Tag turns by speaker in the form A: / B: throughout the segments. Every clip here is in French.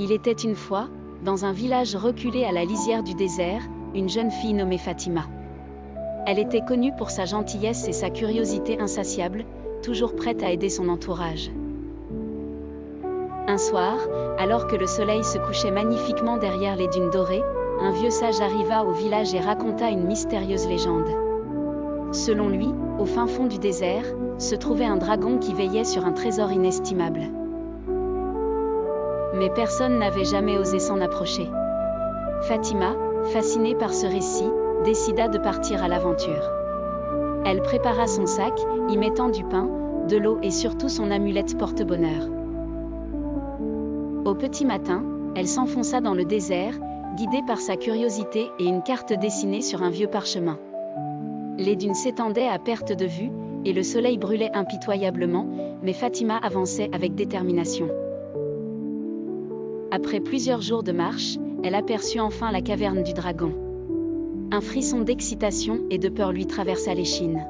A: Il était une fois, dans un village reculé à la lisière du désert, une jeune fille nommée Fatima. Elle était connue pour sa gentillesse et sa curiosité insatiable, toujours prête à aider son entourage. Un soir, alors que le soleil se couchait magnifiquement derrière les dunes dorées, un vieux sage arriva au village et raconta une mystérieuse légende. Selon lui, au fin fond du désert, se trouvait un dragon qui veillait sur un trésor inestimable. Mais personne n'avait jamais osé s'en approcher. Fatima, fascinée par ce récit, décida de partir à l'aventure. Elle prépara son sac, y mettant du pain, de l'eau et surtout son amulette porte-bonheur. Au petit matin, elle s'enfonça dans le désert, guidée par sa curiosité et une carte dessinée sur un vieux parchemin. Les dunes s'étendaient à perte de vue, et le soleil brûlait impitoyablement, mais Fatima avançait avec détermination. Après plusieurs jours de marche, elle aperçut enfin la caverne du dragon. Un frisson d'excitation et de peur lui traversa l'échine.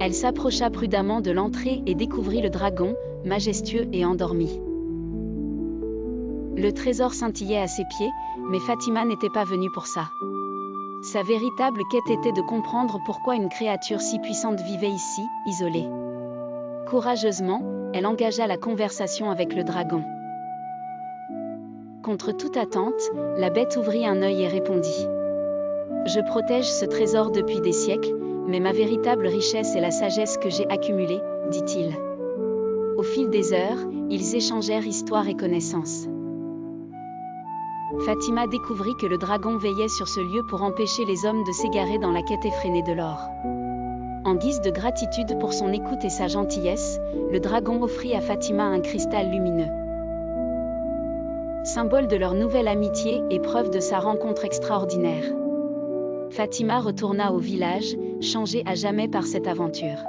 A: Elle s'approcha prudemment de l'entrée et découvrit le dragon, majestueux et endormi. Le trésor scintillait à ses pieds, mais Fatima n'était pas venue pour ça. Sa véritable quête était de comprendre pourquoi une créature si puissante vivait ici, isolée. Courageusement, elle engagea la conversation avec le dragon. Contre toute attente, la bête ouvrit un œil et répondit. « Je protège ce trésor depuis des siècles, mais ma véritable richesse est la sagesse que j'ai accumulée, » dit-il. Au fil des heures, ils échangèrent histoire et connaissances. Fatima découvrit que le dragon veillait sur ce lieu pour empêcher les hommes de s'égarer dans la quête effrénée de l'or. En guise de gratitude pour son écoute et sa gentillesse, le dragon offrit à Fatima un cristal lumineux. Symbole de leur nouvelle amitié et preuve de sa rencontre extraordinaire. Fatima retourna au village, changée à jamais par cette aventure.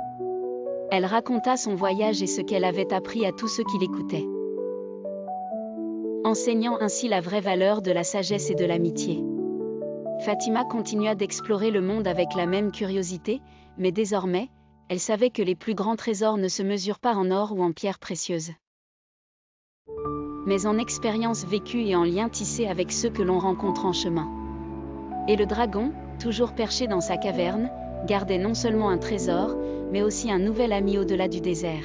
A: Elle raconta son voyage et ce qu'elle avait appris à tous ceux qui l'écoutaient, enseignant ainsi la vraie valeur de la sagesse et de l'amitié. Fatima continua d'explorer le monde avec la même curiosité, mais désormais, elle savait que les plus grands trésors ne se mesurent pas en or ou en pierres précieuses, mais en expériences vécues et en liens tissés avec ceux que l'on rencontre en chemin. Et le dragon, toujours perché dans sa caverne, gardait non seulement un trésor, mais aussi un nouvel ami au-delà du désert.